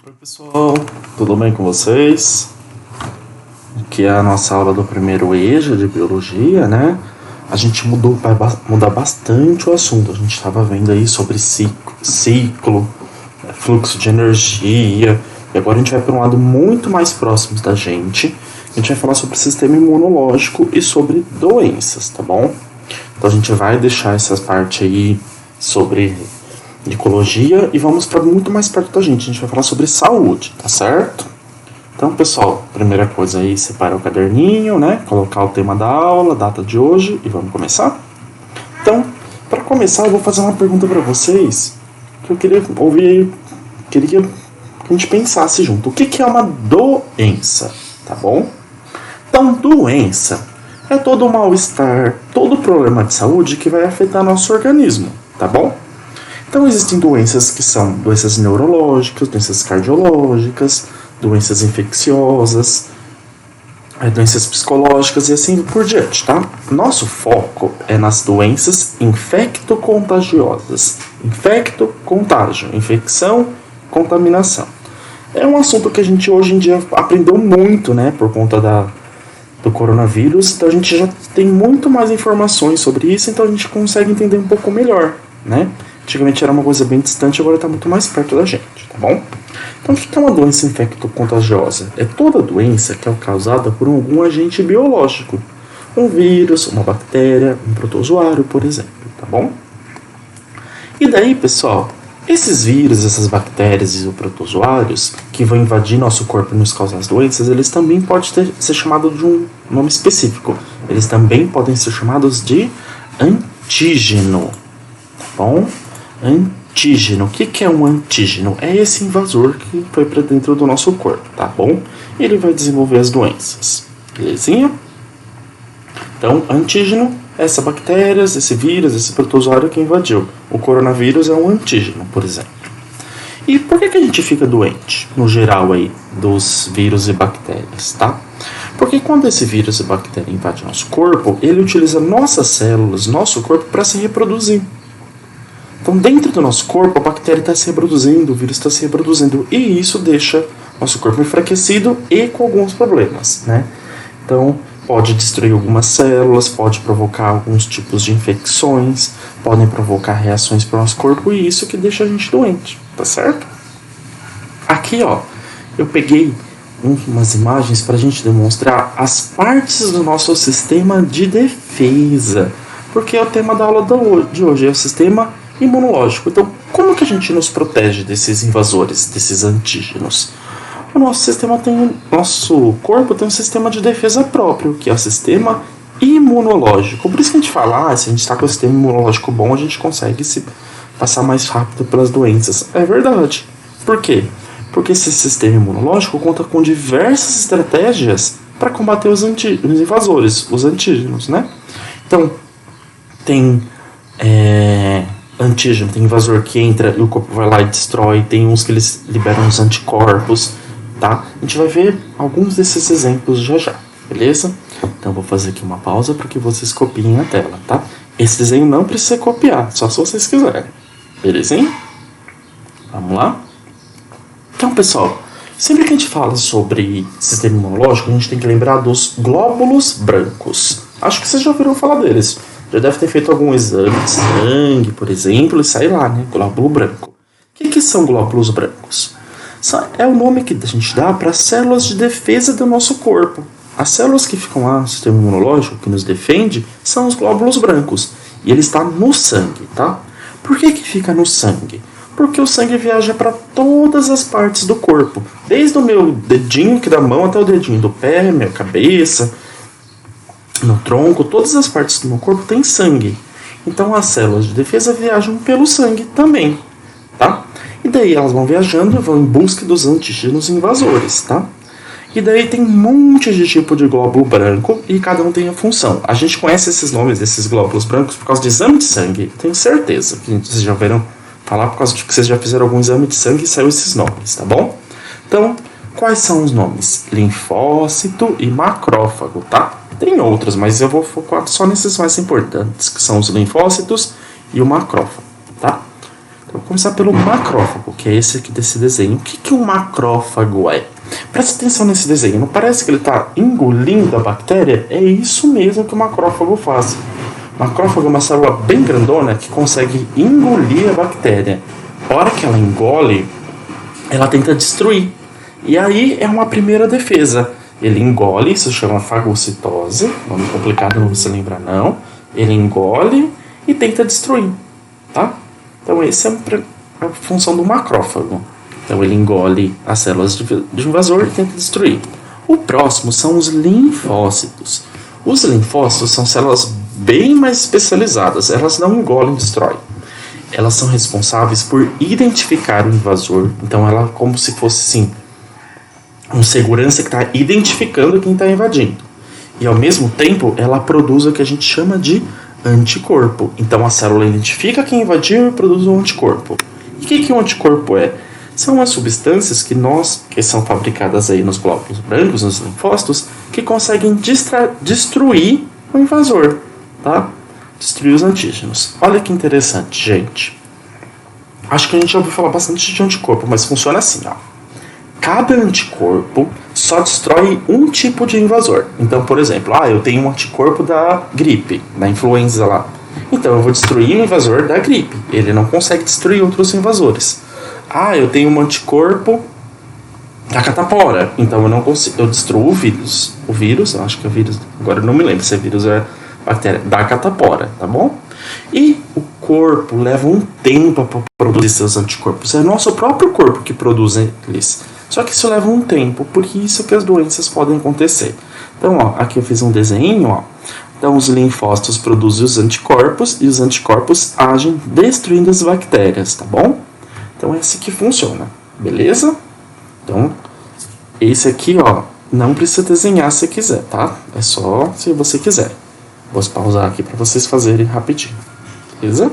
Oi pessoal, tudo bem com vocês? Aqui é a nossa aula do primeiro EJA de Biologia, né? A gente vai mudar bastante o assunto. A gente estava vendo aí sobre ciclo, fluxo de energia, e agora a gente vai para um lado muito mais próximo da gente. A gente vai falar sobre o sistema imunológico e sobre doenças, tá bom? Então a gente vai deixar essa parte aí sobre ecologia e vamos para muito mais perto da gente. A gente vai falar sobre saúde, tá certo? Então, pessoal, primeira coisa aí, separar o caderninho, né? Colocar o tema da aula, a data de hoje e vamos começar? Então, para começar, eu vou fazer uma pergunta para vocês que eu queria ouvir, queria que a gente pensasse junto. O que é uma doença, tá bom? Então, doença é todo o mal-estar, todo o problema de saúde que vai afetar nosso organismo, tá bom? Então existem doenças que são doenças neurológicas, doenças cardiológicas, doenças infecciosas, doenças psicológicas e assim por diante, tá? Nosso foco é nas doenças infecto-contagiosas. Infecto, contágio, infecção, contaminação. É um assunto que a gente hoje em dia aprendeu muito, né, por conta do coronavírus, então a gente já tem muito mais informações sobre isso, então a gente consegue entender um pouco melhor, né? Antigamente era uma coisa bem distante, agora está muito mais perto da gente, tá bom? Então, o que é uma doença infecto-contagiosa? É toda doença que é causada por algum agente biológico. Um vírus, uma bactéria, um protozoário, por exemplo, tá bom? E daí, pessoal, esses vírus, essas bactérias e os protozoários que vão invadir nosso corpo e nos causar as doenças, eles também podem ser chamados de um nome específico. Eles também podem ser chamados de antígeno, tá bom? Antígeno. O que é um antígeno? É esse invasor que foi para dentro do nosso corpo, tá bom? Ele vai desenvolver as doenças. Belezinha? Então, antígeno é essa bactéria, esse vírus, esse protozoário que invadiu. O coronavírus é um antígeno, por exemplo. E por que a gente fica doente, no geral aí, dos vírus e bactérias, tá? Porque quando esse vírus e bactéria invade nosso corpo, ele utiliza nossas células, nosso corpo, para se reproduzir. Então, dentro do nosso corpo, a bactéria está se reproduzindo, o vírus está se reproduzindo, e isso deixa nosso corpo enfraquecido e com alguns problemas, né? Então, pode destruir algumas células, pode provocar alguns tipos de infecções, podem provocar reações para o nosso corpo, e isso que deixa a gente doente, tá certo? Aqui, ó, eu peguei umas imagens para a gente demonstrar as partes do nosso sistema de defesa, porque é o tema da aula de hoje, é o sistema imunológico. Então, como que a gente nos protege desses invasores, desses antígenos? O nosso corpo tem um sistema de defesa próprio, que é o sistema imunológico. Por isso que a gente fala, se a gente está com o sistema imunológico bom, a gente consegue se passar mais rápido pelas doenças. É verdade. Por quê? Porque esse sistema imunológico conta com diversas estratégias para combater os invasores, os antígenos, né? Então, tem antígeno, tem invasor que entra e o corpo vai lá e destrói, tem uns que eles liberam os anticorpos, tá? A gente vai ver alguns desses exemplos já, beleza? Então vou fazer aqui uma pausa para que vocês copiem a tela, tá? Esse desenho não precisa copiar, só se vocês quiserem, belezinha? Vamos lá? Então, pessoal, sempre que a gente fala sobre sistema imunológico, a gente tem que lembrar dos glóbulos brancos. Acho que vocês já ouviram falar deles. Já deve ter feito algum exame de sangue, por exemplo, e sai lá, né? Glóbulo branco. O que são glóbulos brancos? É o nome que a gente dá para as células de defesa do nosso corpo. As células que ficam lá no sistema imunológico, que nos defende, são os glóbulos brancos. E ele está no sangue, tá? Por que fica no sangue? Porque o sangue viaja para todas as partes do corpo. Desde o meu dedinho aqui da mão até o dedinho do pé, minha cabeça, no tronco, todas as partes do meu corpo tem sangue. Então as células de defesa viajam pelo sangue também, tá? E daí elas vão viajando e vão em busca dos antígenos invasores, tá? E daí tem um monte de tipo de glóbulo branco e cada um tem a função. A gente conhece esses nomes desses glóbulos brancos por causa de exame de sangue. Tenho certeza que vocês já ouviram falar por causa de que vocês já fizeram algum exame de sangue e saiu esses nomes, tá bom? Então, quais são os nomes? Linfócito e macrófago, tá? Tem outros, mas eu vou focar só nesses mais importantes, que são os linfócitos e o macrófago, tá? Então, vou começar pelo macrófago, que é esse aqui desse desenho. O que um macrófago é? Presta atenção nesse desenho, não parece que ele está engolindo a bactéria? É isso mesmo que o macrófago faz. O macrófago é uma célula bem grandona que consegue engolir a bactéria. A hora que ela engole, ela tenta destruir. E aí é uma primeira defesa. Ele engole, isso chama fagocitose, nome complicado, não você lembra não. Ele engole e tenta destruir, tá? Então essa é a função do macrófago. Então ele engole as células de invasor e tenta destruir. O próximo são os linfócitos. Os linfócitos são células bem mais especializadas, elas não engolem e destroem. Elas são responsáveis por identificar o invasor, então ela é como se fosse assim, um segurança que está identificando quem está invadindo. E ao mesmo tempo ela produz o que a gente chama de anticorpo. Então a célula identifica quem invadiu e produz um anticorpo. E o que um anticorpo é? São as substâncias que são fabricadas aí nos glóbulos brancos, nos linfócitos, que conseguem destruir o invasor, tá? Destruir os antígenos. Olha que interessante, gente. Acho que a gente já ouviu falar bastante de anticorpo, mas funciona assim, ó. Cada anticorpo só destrói um tipo de invasor. Então, por exemplo, eu tenho um anticorpo da gripe, da influenza lá. Então, eu vou destruir o invasor da gripe. Ele não consegue destruir outros invasores. Eu tenho um anticorpo da catapora. Então, eu não consigo. Eu destruo o vírus. O vírus, eu acho que é o vírus. Agora eu não me lembro se é vírus ou é bactéria. Da catapora, tá bom? E o corpo leva um tempo para produzir seus anticorpos. É o nosso próprio corpo que produz eles. Só que isso leva um tempo, por isso que as doenças podem acontecer. Então, aqui eu fiz um desenho, Então, os linfócitos produzem os anticorpos e os anticorpos agem destruindo as bactérias, tá bom? Então, é assim que funciona, beleza? Então, esse aqui, não precisa desenhar se quiser, tá? É só se você quiser. Vou pausar aqui para vocês fazerem rapidinho, beleza?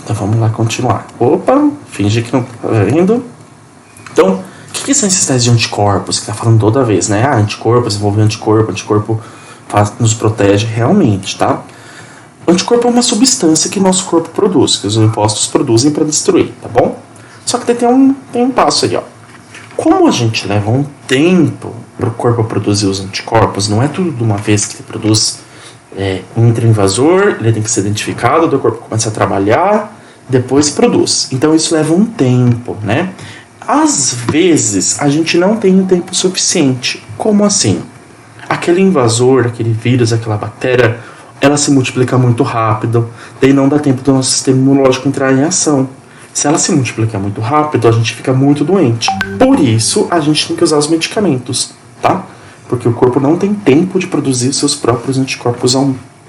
Então, vamos lá continuar. Opa, finge que não tá vendo. Então, o que são esses testes de anticorpos que tá falando toda vez, né? Anticorpo, desenvolver anticorpo nos protege realmente, tá? O anticorpo é uma substância que nosso corpo produz, que os linfócitos produzem para destruir, tá bom? Só que tem um passo aí, Como a gente leva um tempo para o corpo produzir os anticorpos, não é tudo de uma vez que ele produz, entra o invasor, ele tem que ser identificado, o corpo começa a trabalhar, depois produz. Então isso leva um tempo, né? Às vezes, a gente não tem um tempo suficiente. Como assim? Aquele invasor, aquele vírus, aquela bactéria, ela se multiplica muito rápido, daí não dá tempo do nosso sistema imunológico entrar em ação. Se ela se multiplicar muito rápido, a gente fica muito doente. Por isso, a gente tem que usar os medicamentos, tá? Porque o corpo não tem tempo de produzir seus próprios anticorpos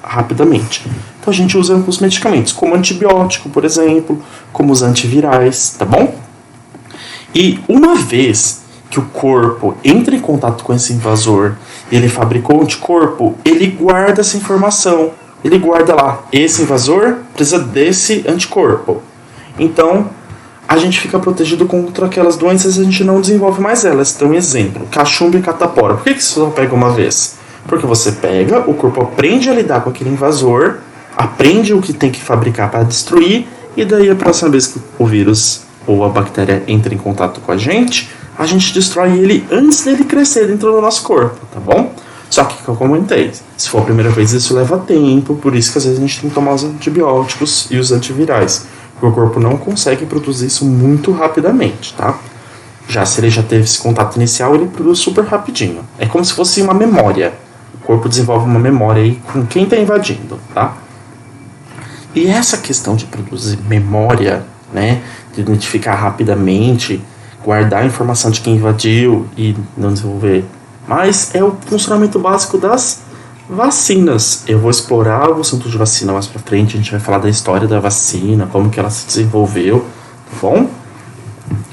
rapidamente. Então a gente usa os medicamentos, como antibiótico, por exemplo, como os antivirais, tá bom? E uma vez que o corpo entra em contato com esse invasor e ele fabricou um anticorpo, ele guarda essa informação. Ele guarda lá, esse invasor precisa desse anticorpo. Então, a gente fica protegido contra aquelas doenças e a gente não desenvolve mais elas. Então, exemplo, cachumba e catapora. Por que isso só pega uma vez? Porque você pega, o corpo aprende a lidar com aquele invasor, aprende o que tem que fabricar para destruir, e daí a próxima vez que o vírus ou a bactéria entra em contato com a gente destrói ele antes dele crescer dentro do nosso corpo, tá bom? Só que, como eu comentei, se for a primeira vez, isso leva tempo, por isso que às vezes a gente tem que tomar os antibióticos e os antivirais, porque o corpo não consegue produzir isso muito rapidamente, tá? Já se ele já teve esse contato inicial, ele produz super rapidinho. É como se fosse uma memória. O corpo desenvolve uma memória aí com quem está invadindo, tá? E essa questão de produzir memória, né, de identificar rapidamente, guardar a informação de quem invadiu e não desenvolver mais, é o funcionamento básico das vacinas. Eu vou explorar o assunto de vacina mais pra frente, a gente vai falar da história da vacina, como que ela se desenvolveu, tá bom?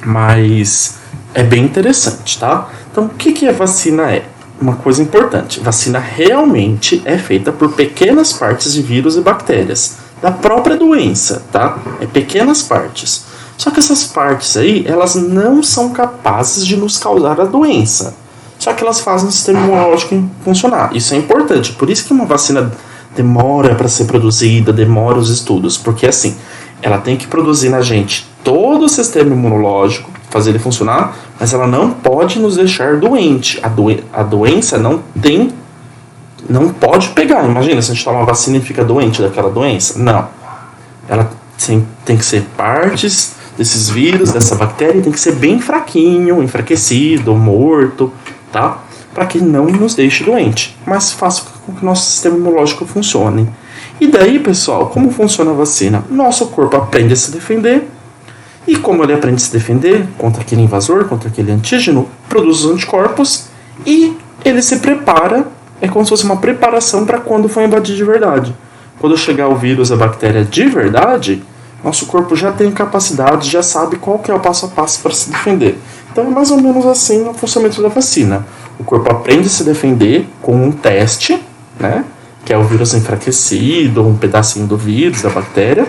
Mas é bem interessante, tá? Então, o que a vacina é? Uma coisa importante, vacina realmente é feita por pequenas partes de vírus e bactérias da própria doença, tá? É pequenas partes. Só que essas partes aí, elas não são capazes de nos causar a doença. Só que elas fazem o sistema imunológico funcionar. Isso é importante. Por isso que uma vacina demora para ser produzida, demora os estudos. Porque assim, ela tem que produzir na gente todo o sistema imunológico, fazer ele funcionar, mas ela não pode nos deixar doente. A doença não pode pegar. Imagina se a gente toma uma vacina e fica doente daquela doença. Não. Ela tem que ser partes desses vírus, dessa bactéria, tem que ser bem fraquinho, enfraquecido, morto, tá? Para que não nos deixe doente, mas faça com que o nosso sistema imunológico funcione. E daí, pessoal, como funciona a vacina? Nosso corpo aprende a se defender, e como ele aprende a se defender contra aquele invasor, contra aquele antígeno, produz os anticorpos e ele se prepara, é como se fosse uma preparação para quando for invadir de verdade. Quando chegar o vírus, a bactéria de verdade, nosso corpo já tem capacidade, já sabe qual que é o passo a passo para se defender. Então é mais ou menos assim o funcionamento da vacina. O corpo aprende a se defender com um teste, né, que é o vírus enfraquecido, um pedacinho do vírus, da bactéria.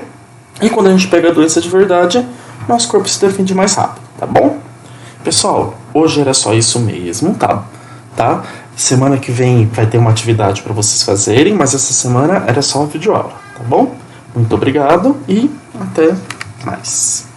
E quando a gente pega a doença de verdade, nosso corpo se defende mais rápido, tá bom? Pessoal, hoje era só isso mesmo, tá? Semana que vem vai ter uma atividade para vocês fazerem, mas essa semana era só videoaula, tá bom? Muito obrigado e até mais.